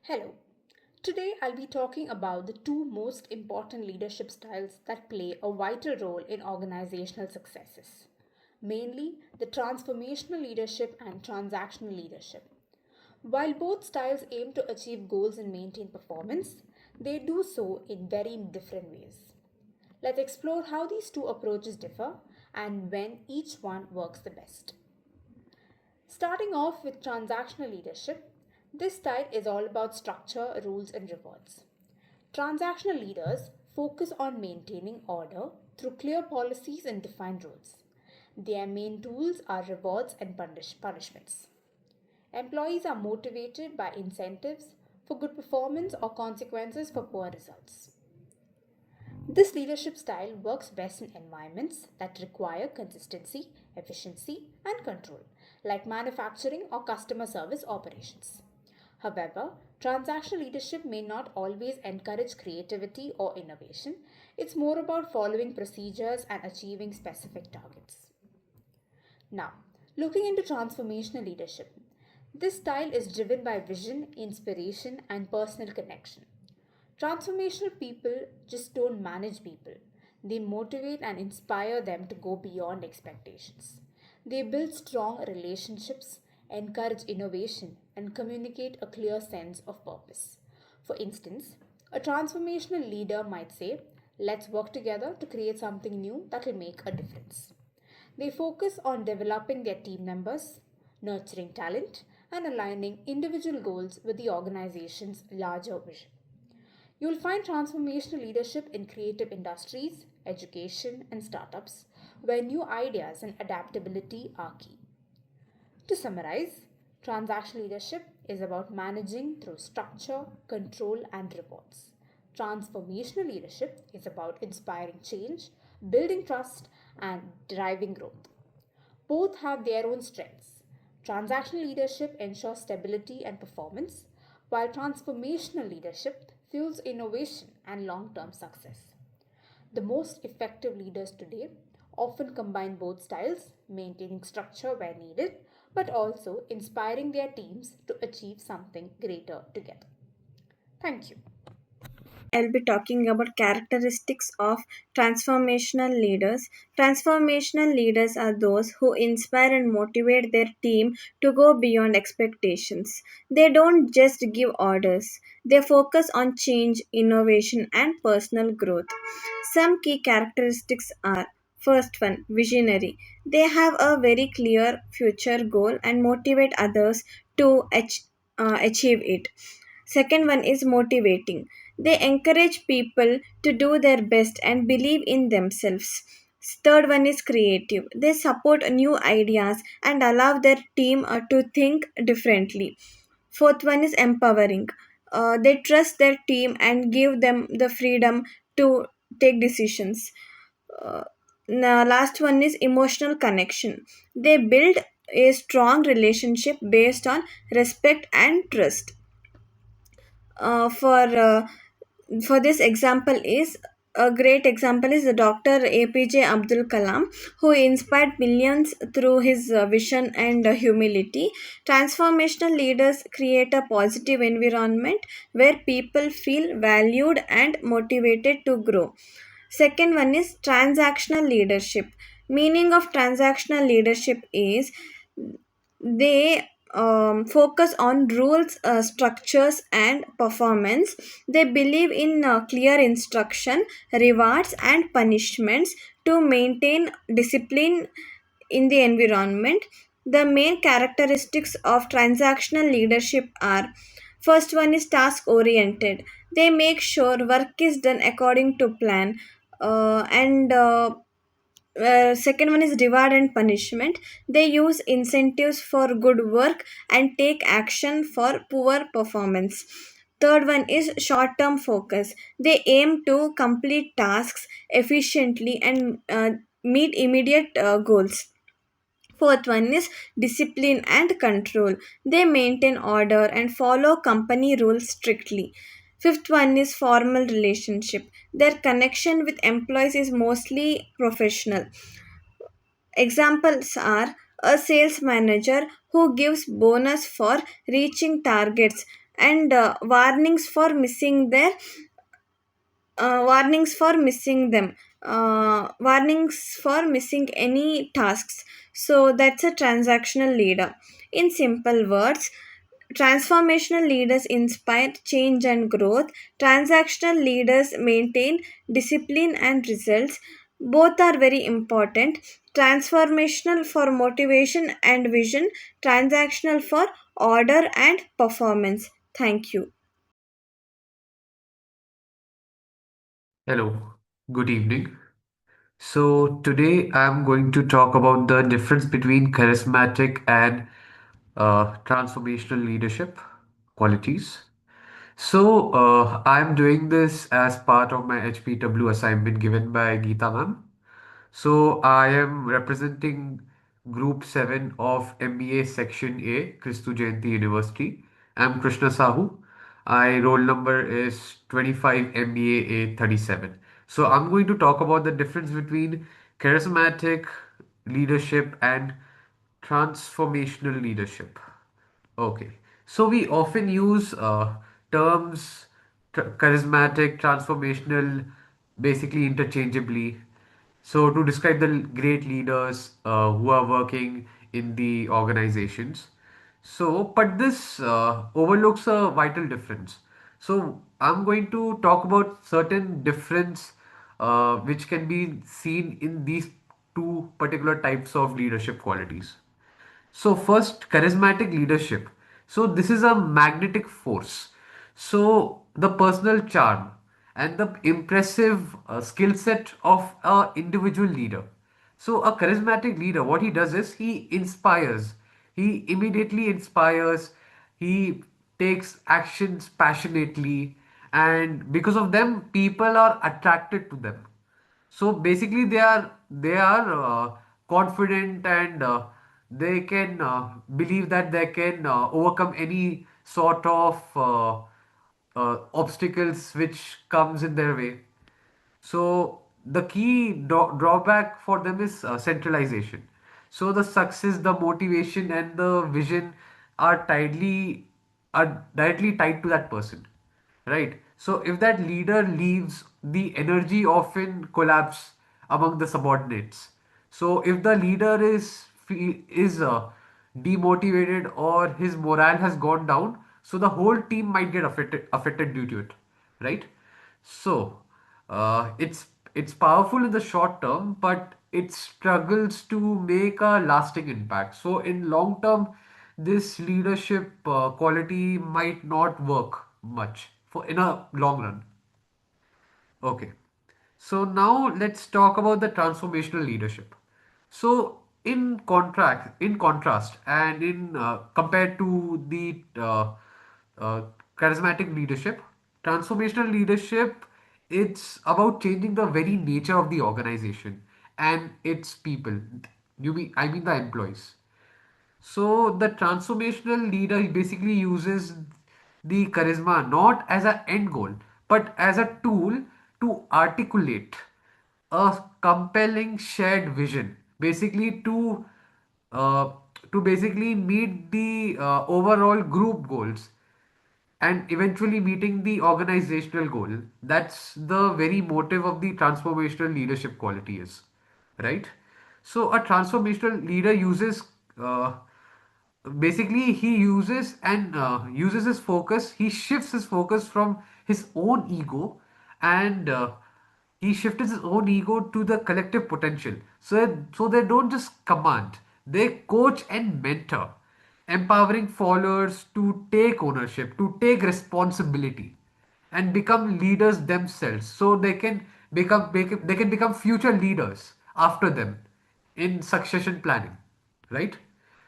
Hello. Today I'll be talking about the two most important leadership styles that play a vital role in organizational successes, mainly the transformational leadership and transactional leadership. While both styles aim to achieve goals and maintain performance, they do so in very different ways. Let's explore how these two approaches differ and when each one works the best. Starting off with transactional leadership, this style is all about structure, rules, and rewards. Transactional leaders focus on maintaining order through clear policies and defined rules. Their main tools are rewards and punishments. Employees are motivated by incentives for good performance or consequences for poor results. This leadership style works best in environments that require consistency, efficiency, and control, like manufacturing or customer service operations. However, transactional leadership may not always encourage creativity or innovation. It's more about following procedures and achieving specific targets. Now, looking into transformational leadership, this style is driven by vision, inspiration, and personal connection. Transformational people just don't manage people. They motivate and inspire them to go beyond expectations. They build strong relationships, encourage innovation, and communicate a clear sense of purpose. For instance, a transformational leader might say, "Let's work together to create something new that will make a difference." They focus on developing their team members, nurturing talent, and aligning individual goals with the organization's larger vision. You will find transformational leadership in creative industries, education, and startups, where new ideas and adaptability are key. To summarize, transactional leadership is about managing through structure, control, and rewards. Transformational leadership is about inspiring change, building trust, and driving growth. Both have their own strengths. Transactional leadership ensures stability and performance, while transformational leadership fuels innovation and long term success. The most effective leaders today often combine both styles, maintaining structure where needed, but also inspiring their teams to achieve something greater together. Thank you. I'll be talking about characteristics of transformational leaders. Transformational leaders are those who inspire and motivate their team to go beyond expectations. They don't just give orders, they focus on change, innovation, and personal growth. Some key characteristics are: first one, visionary. They have a very clear future goal and motivate others to achieve it. Second one is motivating. They encourage people to do their best and believe in themselves. Third one is creative. They support new ideas and allow their team to think differently. Fourth one is empowering. They trust their team and give them the freedom to take decisions. Uh, Now, last one is emotional connection. They build a strong relationship based on respect and trust. uh, for uh, for this example is a great example is the Dr. APJ Abdul Kalam, who inspired millions through his vision and humility. Transformational leaders create a positive environment where people feel valued and motivated to grow. Second one is transactional leadership. Meaning of transactional leadership is they focus on rules, structures, and performance. They believe in clear instruction, rewards, and punishments to maintain discipline in the environment. The main characteristics of transactional leadership are: first one is task oriented. They make sure work is done according to plan, and second one is reward and punishment. They use incentives for good work and take action for poor performance. Third one is short term focus. They aim to complete tasks efficiently and meet immediate goals. Fourth one is discipline and control. They maintain order and follow company rules strictly. Fifth one is formal relationship. Their connection with employees is mostly professional. Examples are a sales manager who gives bonus for reaching targets, and warnings for missing them, warnings for missing any tasks. So that's a transactional leader. In simple words, transformational leaders inspire change and growth. Transactional leaders maintain discipline and results. Both are very important. Transformational for motivation and vision, transactional for order and performance. Thank you. Hello, good evening. So, today I'm going to talk about the difference between charismatic and transformational leadership qualities. I'm doing this as part of my HPW assignment given by Geeta ma'am. So I am representing Group 7 of MBA Section A, Kristu Jayanti University. I'm Krishna Sahu. I roll number is 25 MBA A37. So I'm going to talk about the difference between charismatic leadership and transformational leadership. Okay. So we often use terms charismatic, transformational, basically interchangeably. So to describe the great leaders who are working in the organizations. But this overlooks a vital difference. So I'm going to talk about certain difference which can be seen in these two particular types of leadership qualities. So first, charismatic leadership. So this is a magnetic force. So the personal charm and the impressive skill set of a individual leader. So a charismatic leader, what he does is he inspires. He immediately inspires. He takes actions passionately, and because of them, people are attracted to them. So basically, they are confident and they can believe that they can overcome any sort of obstacles which comes in their way. So the key drawback for them is centralization. So the success, the motivation, and the vision are directly tied to that person, right? So if that leader leaves, the energy often collapse among the subordinates. So if the leader is demotivated or his morale has gone down, so the whole team might get affected due to it, right? So it's powerful in the short term, but it struggles to make a lasting impact. So in long term, this leadership quality might not work much for in a long run. Okay. So now let's talk about the transformational leadership. So in contrast, and in compared to the uh, charismatic leadership, transformational leadership, it's about changing the very nature of the organization and its people. I mean the employees. So the transformational leader basically uses the charisma not as an end goal, but as a tool to articulate a compelling shared vision, basically uh, to basically meet the overall group goals and eventually meeting the organizational goal. That's the very motive of the transformational leadership quality is, right? So a transformational leader uses basically he uses his focus. He shifts his focus from his own ego and he shifts his own ego to the collective potential. So they don't just command, they coach and mentor, empowering followers to take ownership, to take responsibility, and become leaders themselves. So they can become future leaders after them in succession planning, right?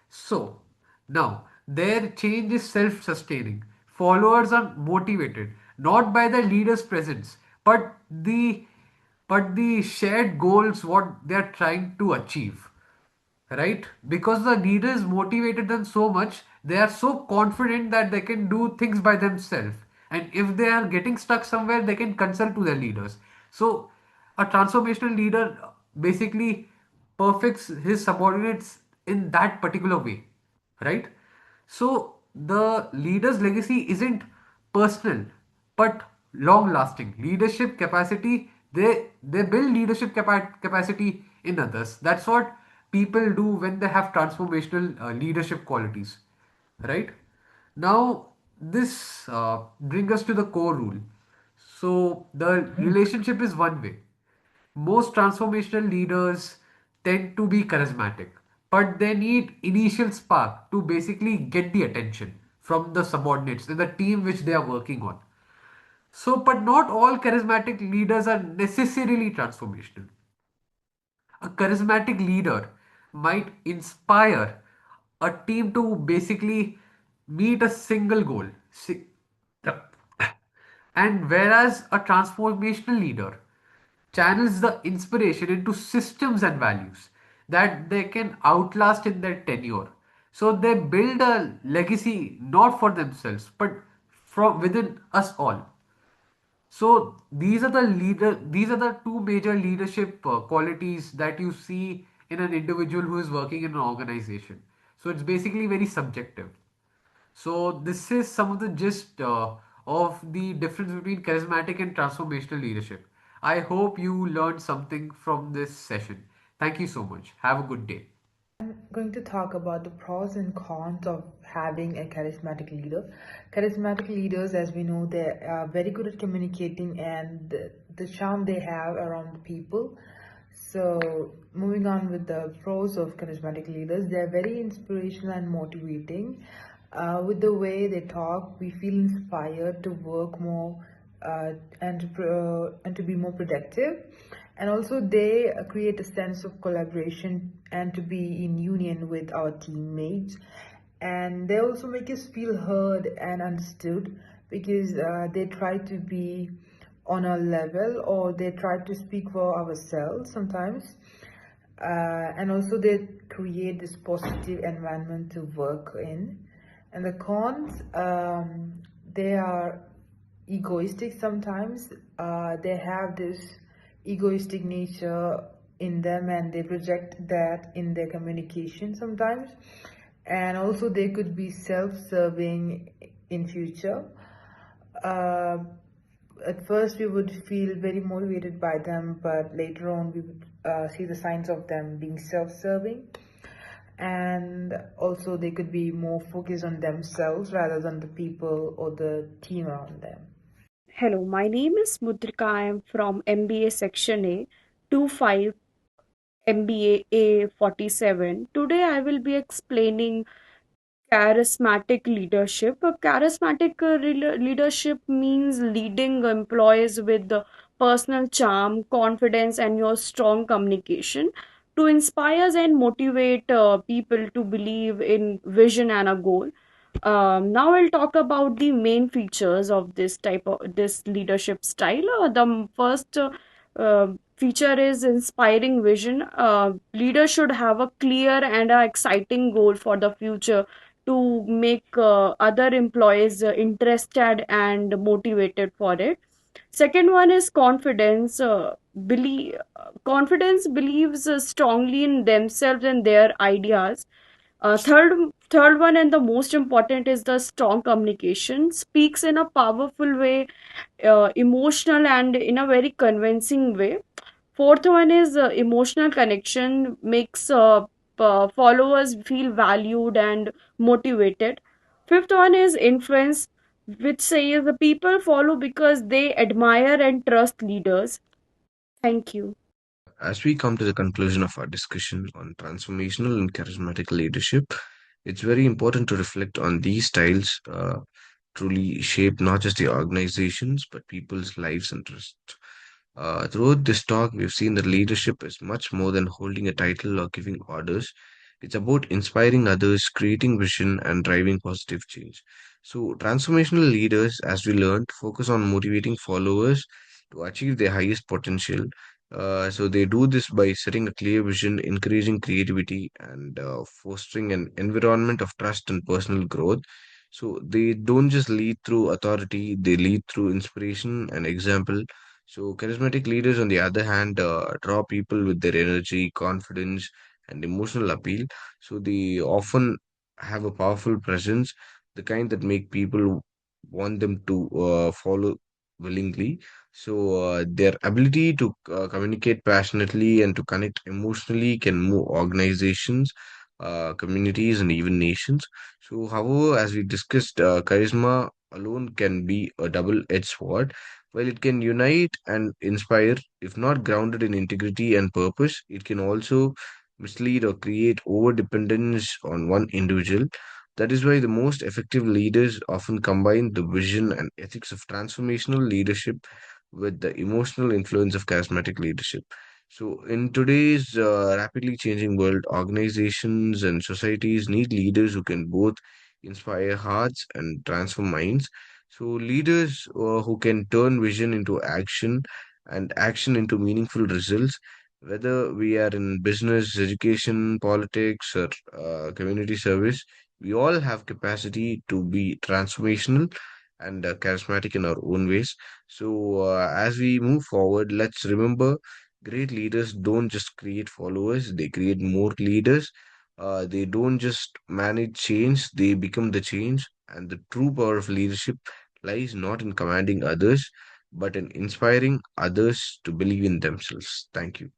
So now their change is self-sustaining. Followers are motivated not by the leader's presence, but the shared goals what they are trying to achieve, right? Because the leaders motivated them so much, they are so confident that they can do things by themselves, and if they are getting stuck somewhere they can consult to their leaders. So a transformational leader basically perfects his subordinates in that particular way, right? So the leader's legacy isn't personal but long lasting. Leadership capacity, they build capacity in others. That's what people do when they have transformational leadership qualities, right? Now, this brings us to the core rule. So, the relationship is one way. Most transformational leaders tend to be charismatic, but they need initial spark to basically get the attention from the subordinates in the team which they are working on. So, but not all charismatic leaders are necessarily transformational. A charismatic leader might inspire a team to basically meet a single goal. And whereas a transformational leader channels the inspiration into systems and values that they can outlast in their tenure. So they build a legacy not for themselves, but from within us all. So these are the two major leadership qualities that you see in an individual who is working in an organization. So it's basically very subjective. So this is some of the gist of the difference between charismatic and transformational leadership. I hope you learned something from this session. Thank you so much. Have a good day. I'm going to talk about the pros and cons of having a charismatic leader. Charismatic leaders, as we know, they are very good at communicating and the charm they have around the people. So, moving on with the pros of charismatic leaders, they are very inspirational and motivating. With the way they talk, we feel inspired to work more and to be more productive. And also, they create a sense of collaboration and to be in union with our teammates. And they also make us feel heard and understood because they try to be on a level or they try to speak for ourselves sometimes. And also, they create this positive environment to work in. And the cons, they are egoistic sometimes. They have this egoistic nature in them and they project that in their communication sometimes. And also they could be self-serving in future. At first we would feel very motivated by them, but later on we would see the signs of them being self-serving. And also they could be more focused on themselves rather than the people or the team around them. Hello, my name is Mudrika. I am from MBA Section A, 25 MBA A47. Today I will be explaining charismatic leadership. A charismatic leadership means leading employees with the personal charm, confidence, and your strong communication to inspire and motivate people to believe in vision and a goal. Now I'll talk about the main features of this leadership style. The first feature is inspiring vision. Leaders should have a clear and exciting goal for the future to make other employees interested and motivated for it. Second one is confidence. Confidence believes strongly in themselves and their ideas. Third one and the most important is the strong communication. Speaks in a powerful way, emotional and in a very convincing way. Fourth one is emotional connection, makes followers feel valued and motivated. Fifth one is influence, which says the people follow because they admire and trust leaders. Thank you. As we come to the conclusion of our discussion on transformational and charismatic leadership, it's very important to reflect on these styles truly shape not just the organizations but people's lives and trust. Throughout this talk, we've seen that leadership is much more than holding a title or giving orders. It's about inspiring others, creating vision, and driving positive change. So, transformational leaders, as we learned, focus on motivating followers to achieve their highest potential. So, they do this by setting a clear vision, encouraging creativity, and fostering an environment of trust and personal growth. So, they don't just lead through authority, they lead through inspiration and example. So, charismatic leaders, on the other hand, draw people with their energy, confidence, and emotional appeal. So, they often have a powerful presence. the kind that make people want them to follow willingly. So, their ability to communicate passionately and to connect emotionally can move organizations, communities, and even nations. So, however, as we discussed, charisma alone can be a double-edged sword. While it can unite and inspire, if not grounded in integrity and purpose, it can also mislead or create over dependence on one individual. That is why the most effective leaders often combine the vision and ethics of transformational leadership with the emotional influence of charismatic leadership. So, in today's rapidly changing world, organizations and societies need leaders who can both inspire hearts and transform minds. So, leaders who can turn vision into action and action into meaningful results, whether we are in business, education, politics, or community service, we all have capacity to be transformational and charismatic in our own ways. So, as we move forward, let's remember great leaders don't just create followers, they create more leaders. They don't just manage change, they become the change. And the true power of leadership lies not in commanding others, but in inspiring others to believe in themselves. Thank you.